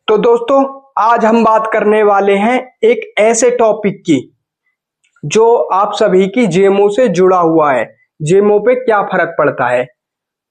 तो दोस्तों आज हम बात करने वाले हैं एक ऐसे टॉपिक की जो आप सभी की जेमो से जुड़ा हुआ है। जेमो पे क्या फर्क पड़ता है,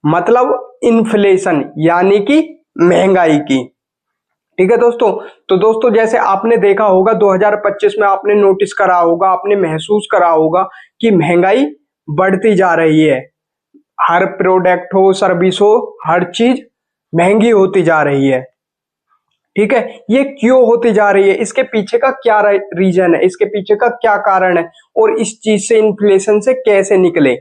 मतलब इन्फ्लेशन यानी कि महंगाई की। ठीक है दोस्तों। तो दोस्तों जैसे आपने देखा होगा 2025 में आपने नोटिस करा होगा, आपने महसूस करा होगा कि महंगाई बढ़ती जा रही है। हर प्रोडक्ट हो, सर्विस हो, हर चीज महंगी होती जा रही है। ठीक है, ये क्यों होती जा रही है, इसके पीछे का क्या रीजन है, इसके पीछे का क्या कारण है और इस चीज से, इन्फ्लेशन से कैसे निकले।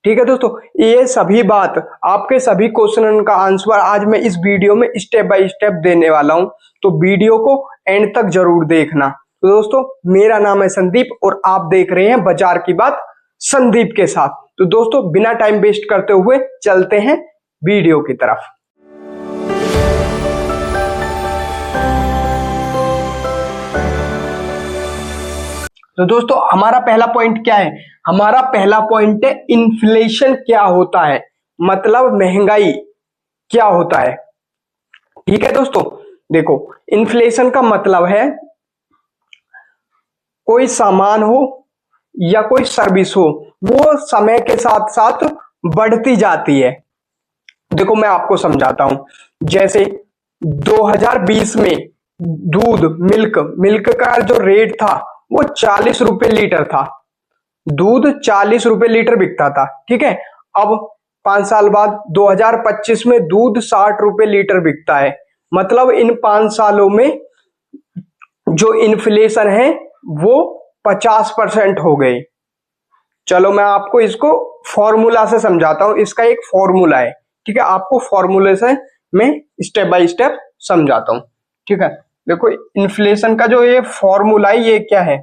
ठीक है दोस्तों, ये सभी बात, आपके सभी क्वेश्चन का आंसर आज मैं इस वीडियो में स्टेप बाय स्टेप देने वाला हूं। तो वीडियो को एंड तक जरूर देखना। तो दोस्तों मेरा नाम है संदीप और आप देख रहे हैं बाजार की बात संदीप के साथ। तो दोस्तों बिना टाइम वेस्ट करते हुए चलते हैं वीडियो की तरफ। तो दोस्तों हमारा पहला पॉइंट क्या है, हमारा पहला पॉइंट है इन्फ्लेशन क्या होता है, मतलब महंगाई क्या होता है। ठीक है दोस्तों, देखो इन्फ्लेशन का मतलब है कोई सामान हो या कोई सर्विस हो, वो समय के साथ साथ बढ़ती जाती है। देखो मैं आपको समझाता हूं, जैसे 2020 में दूध मिल्क का जो रेट था वो 40 रुपए लीटर था। दूध 40 रुपए लीटर बिकता था। ठीक है, अब 5 साल बाद 2025 में दूध 60 रुपए लीटर बिकता है। मतलब इन 5 सालों में जो इन्फ्लेशन है वो 50% हो गई। चलो मैं आपको इसको फॉर्मूला से समझाता हूं, इसका एक फॉर्मूला है। ठीक है, आपको फॉर्मूले से मैं स्टेप बाय स्टेप समझाता हूं। ठीक है, देखो इन्फ्लेशन का जो ये फॉर्मूला है ये क्या है,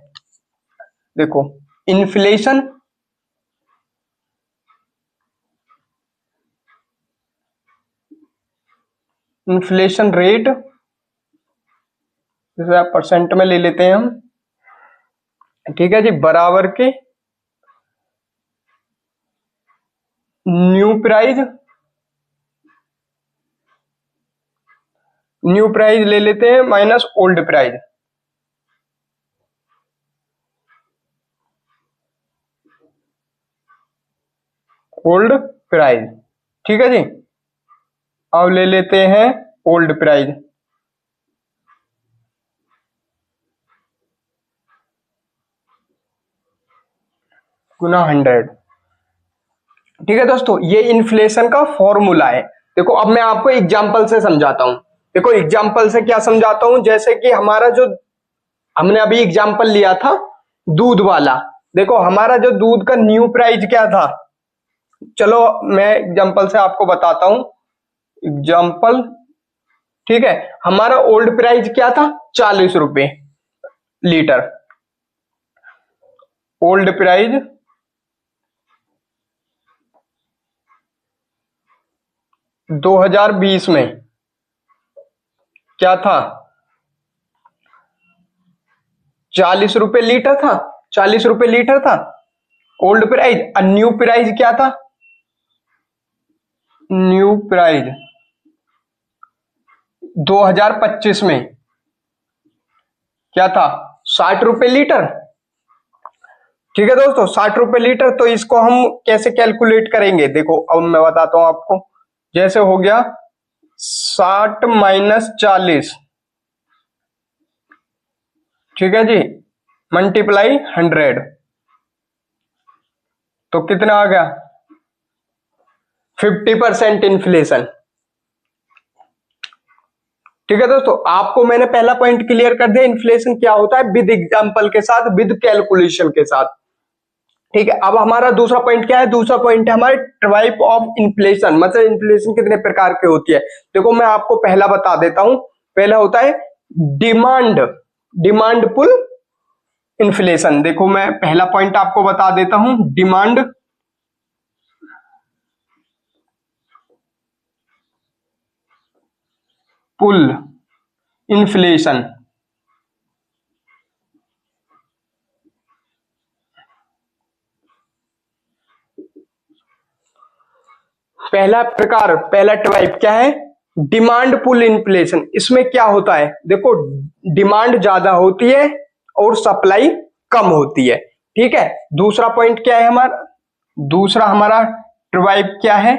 देखो इन्फ्लेशन रेट, जैसे परसेंट में ले लेते हैं हम। ठीक है जी, बराबर के न्यू प्राइस ले लेते हैं minus old price. Old price, ठीक है जी। अब ले लेते हैं ओल्ड प्राइस गुना 100। ठीक है दोस्तों, ये इन्फ्लेशन का फॉर्मूला है। देखो अब मैं आपको एग्जांपल से समझाता हूं। देखो एग्जांपल से क्या समझाता हूं, जैसे कि हमारा जो हमने अभी एग्जांपल लिया था दूध वाला। देखो हमारा जो दूध का न्यू प्राइस क्या था, चलो मैं एग्जांपल से आपको बताता हूं। एग्जांपल, ठीक है, हमारा ओल्ड प्राइस क्या था, 40 रुपए लीटर। ओल्ड प्राइस 2020 में क्या था, 40 रुपए लीटर था। 40 रुपए लीटर था ओल्ड प्राइस। और न्यू प्राइस क्या था, न्यू प्राइस 2025 में क्या था, 60 रुपए लीटर। ठीक है दोस्तों, 60 रुपए लीटर। तो इसको हम कैसे कैलकुलेट करेंगे, देखो अब मैं बताता हूं आपको। जैसे हो गया 60 माइनस 40, ठीक है जी, मल्टीप्लाई 100, तो कितना आ गया, 50% इन्फ्लेशन। ठीक है दोस्तों, आपको मैंने पहला पॉइंट क्लियर कर दिया, इन्फ्लेशन क्या होता है विद एग्जांपल के साथ, विद कैलकुलेशन के साथ। ठीक है, अब हमारा दूसरा पॉइंट क्या है, दूसरा पॉइंट है हमारे टाइप ऑफ इन्फ्लेशन, मतलब इन्फ्लेशन कितने प्रकार के होती है। देखो मैं आपको पहला बता देता हूं। पहला होता है डिमांड पुल इन्फ्लेशन। देखो मैं पहला पॉइंट आपको बता देता हूं, डिमांड पुल इन्फ्लेशन। पहला प्रकार, पहला टाइप क्या है, डिमांड पुल इन्फ्लेशन, इसमें क्या होता है, देखो डिमांड ज्यादा होती है और सप्लाई कम होती है। ठीक है, दूसरा पॉइंट क्या है हमारा, दूसरा हमारा ट्वाइप क्या है,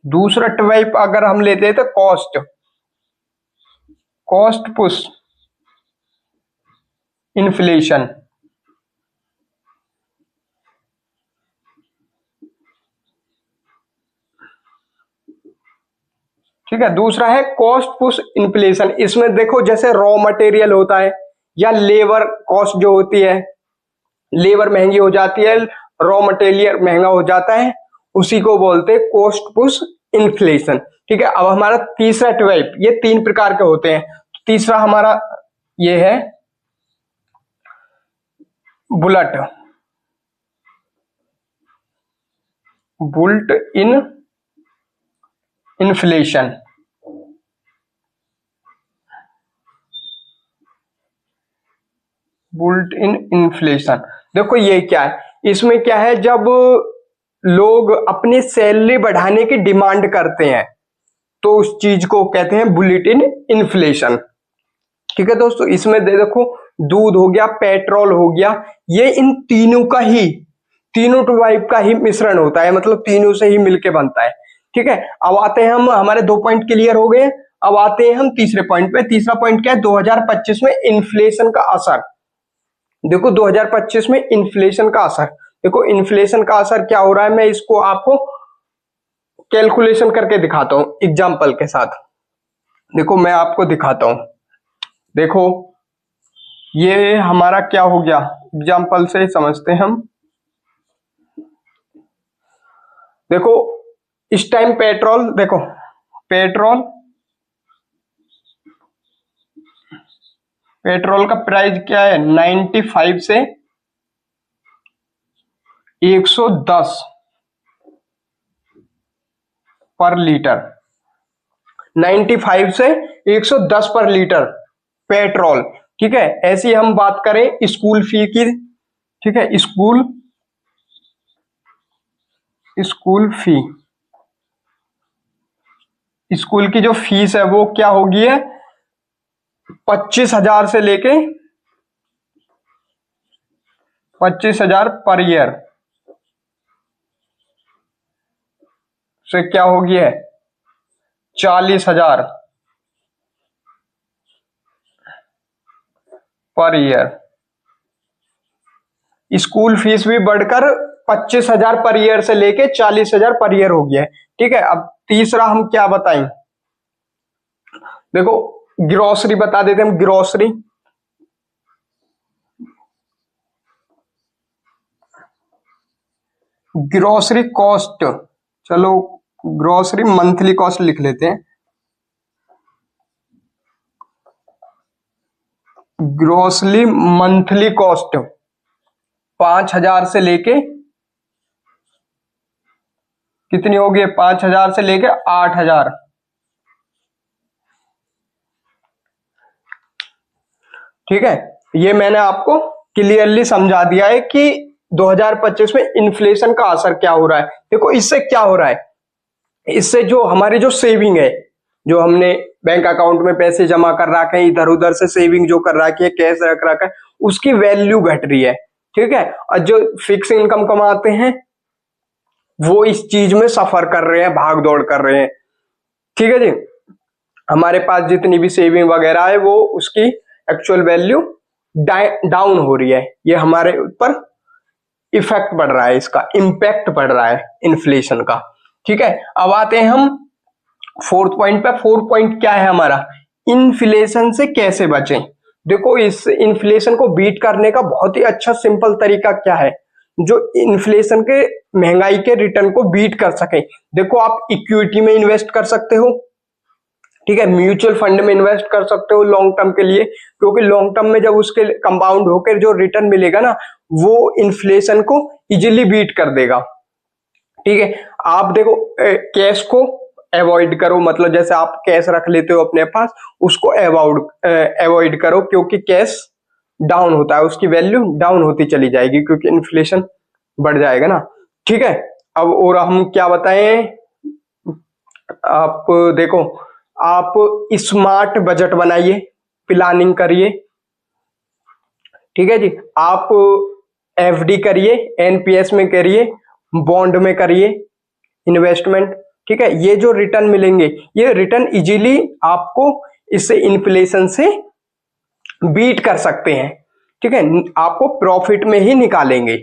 दूसरा ट्वाइप अगर हम लेते हैं तो कॉस्ट, कॉस्ट पुश इन्फ्लेशन। ठीक है, दूसरा है कॉस्ट पुश इन्फ्लेशन। इसमें देखो जैसे रॉ मटेरियल होता है या लेबर कॉस्ट जो होती है, लेबर महंगी हो जाती है, रॉ मटेरियल महंगा हो जाता है, उसी को बोलते हैं कॉस्ट पुश इन्फ्लेशन। ठीक है, अब हमारा तीसरा टाइप, ये तीन प्रकार के होते हैं। तीसरा हमारा ये है bullet built in inflation. Built in inflation, देखो ये क्या है, इसमें क्या है, जब लोग अपनी सैलरी बढ़ाने की डिमांड करते हैं तो उस चीज को कहते हैं बुलेट इन इन्फ्लेशन। ठीक है दोस्तों, इसमें देखो दूध हो गया, पेट्रोल हो गया, ये इन तीनों का ही, तीनों टाइप का ही मिश्रण होता है, मतलब तीनों से ही मिलके बनता है। ठीक है, अब आते हैं हम, हमारे दो पॉइंट क्लियर हो गए, अब आते हैं हम तीसरे पॉइंट पे। तीसरा पॉइंट क्या है, 2025 में इन्फ्लेशन का असर। देखो 2025 में इन्फ्लेशन का असर, देखो इन्फ्लेशन का असर क्या हो रहा है, मैं इसको आपको कैलकुलेशन करके दिखाता हूं एग्जाम्पल के साथ। देखो मैं आपको दिखाता हूं, देखो ये हमारा क्या हो गया, एग्जाम्पल से समझते हैं हम। देखो इस टाइम पेट्रोल, देखो पेट्रोल, पेट्रोल का प्राइस क्या है, 95 से 110 पर लीटर, 95 से 110 पर लीटर पेट्रोल। ठीक है, ऐसी हम बात करें स्कूल फी की, ठीक है, स्कूल फी, स्कूल की जो फीस है वो क्या होगी है, 25,000 से लेके 25,000 पर ईयर से क्या होगी है 40,000 पर ईयर। स्कूल फीस भी बढ़कर 25,000 पर ईयर से लेके 40,000 पर ईयर हो गया है। ठीक है, अब तीसरा हम क्या बताएं, देखो ग्रोसरी बता देते हम, ग्रोसरी, ग्रोसरी कॉस्ट, चलो ग्रोसरी मंथली कॉस्ट लिख लेते हैं। ग्रोसरी मंथली कॉस्ट 5,000 से लेके कितनी होगी, 5,000 से लेके 8,000। ठीक है, ये मैंने आपको क्लियरली समझा दिया है कि 2025 में इन्फ्लेशन का असर क्या हो रहा है। देखो इससे क्या हो रहा है, इससे जो हमारी जो सेविंग है, जो हमने बैंक अकाउंट में पैसे जमा कर रखे हैं, इधर उधर से सेविंग जो कर रखी है, कैश रख रखा है, उसकी वैल्यू घट रही है। ठीक है, और जो फिक्स इनकम कमाते हैं वो इस चीज में सफर कर रहे हैं, भाग दौड़ कर रहे हैं। ठीक है जी, हमारे पास जितनी भी सेविंग वगैरह है वो उसकी एक्चुअल वैल्यू डाउन हो रही है, ये हमारे ऊपर इफेक्ट पड़ रहा है, इसका इम्पैक्ट पड़ रहा है इन्फ्लेशन का। ठीक है, अब आते हैं हम फोर्थ पॉइंट पे। फोर्थ पॉइंट क्या है हमारा, इन्फ्लेशन से कैसे बचें। देखो इस इन्फ्लेशन को बीट करने का बहुत ही अच्छा सिंपल तरीका क्या है, जो इन्फ्लेशन के, महंगाई के रिटर्न को बीट कर सके। देखो आप इक्विटी में इन्वेस्ट कर सकते हो, ठीक है, म्यूचुअल फंड में इन्वेस्ट कर सकते हो लॉन्ग टर्म के लिए, क्योंकि लॉन्ग टर्म में जब उसके कंपाउंड होकर जो रिटर्न मिलेगा ना, वो इन्फ्लेशन को इजीली बीट कर देगा। ठीक है, आप देखो कैश को अवॉइड करो, मतलब जैसे आप कैश रख लेते हो अपने पास, उसको अवॉइड करो, क्योंकि कैश डाउन होता है, उसकी वैल्यू डाउन होती चली जाएगी क्योंकि इन्फ्लेशन बढ़ जाएगा ना। ठीक है, अब और हम क्या बताएं, आप देखो आप स्मार्ट बजट बनाइए, प्लानिंग करिए, ठीक है जी। आप एफडी करिए, एनपीएस में करिए, बॉन्ड में करिए इन्वेस्टमेंट, ठीक है। ये जो रिटर्न मिलेंगे, ये रिटर्न इजीली आपको इससे इन्फ्लेशन से बीट कर सकते हैं, ठीक है। आपको प्रॉफिट में ही निकालेंगे,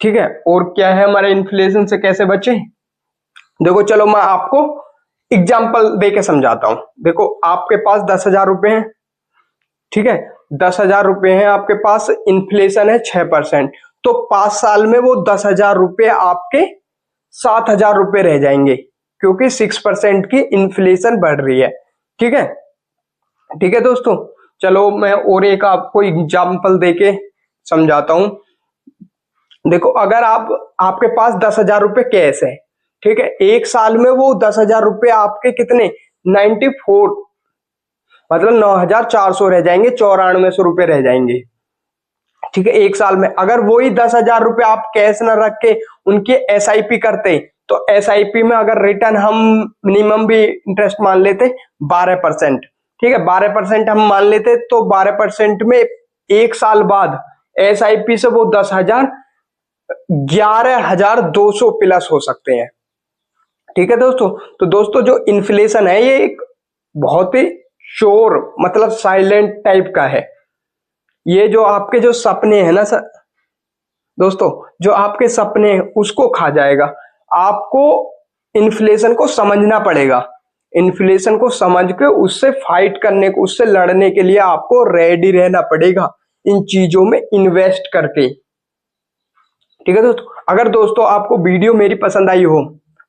ठीक है। और क्या है हमारे इन्फ्लेशन से कैसे बचे, देखो चलो मैं आपको एग्जाम्पल देके समझाता हूं। देखो आपके पास 10,000 रुपए हैं, ठीक है। 10,000 रुपए हैं आपके पास, इन्फ्लेशन है 6%, तो 5 साल में वो 10,000 रुपए आपके 7,000 रुपए रह जाएंगे, क्योंकि 6% की इन्फ्लेशन बढ़ रही है, ठीक है। ठीक है दोस्तों, चलो मैं और एक आपको एग्जाम्पल देके समझाता हूं। देखो अगर आपके पास 10,000 रुपए कैश है, ठीक है, एक साल में वो 10,000 रुपए आपके कितने 94 मतलब 9,400 रह जाएंगे, 9400 रुपए रह जाएंगे, ठीक है, एक साल में। अगर वही 10,000 रुपए आप कैश न रख के उनकी एसआईपी करते, तो एसआईपी में अगर रिटर्न हम मिनिमम भी इंटरेस्ट मान लेते 12%, ठीक है, 12% हम मान लेते, तो 12% में एक साल बाद एसआईपी से वो 10,000 11,200 प्लस हो सकते हैं, ठीक है दोस्तों। तो दोस्तों जो इन्फ्लेशन है ये एक बहुत ही शोर मतलब साइलेंट टाइप का है। ये जो आपके जो सपने हैं ना सर दोस्तों, जो आपके सपने हैं उसको खा जाएगा। आपको इन्फ्लेशन को समझना पड़ेगा, इन्फ्लेशन को समझ के उससे फाइट करने को, उससे लड़ने के लिए आपको रेडी रहना पड़ेगा, इन चीजों में इन्वेस्ट करके, ठीक है दोस्तों। अगर दोस्तों आपको वीडियो मेरी पसंद आई हो,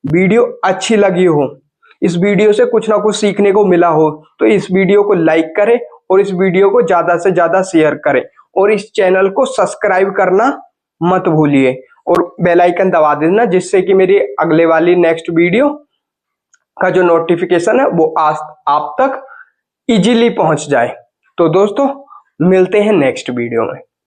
वीडियो अच्छी लगी हो, इस वीडियो से कुछ ना कुछ सीखने को मिला हो, तो इस वीडियो को लाइक करें और इस वीडियो को ज्यादा से ज्यादा शेयर करें, और इस चैनल को सब्सक्राइब करना मत भूलिए, और बेल आइकन दबा देना, जिससे कि मेरी अगले वाली नेक्स्ट वीडियो का जो नोटिफिकेशन है वो आप तक इजीली पहुंच जाए। तो दोस्तों मिलते हैं नेक्स्ट वीडियो में।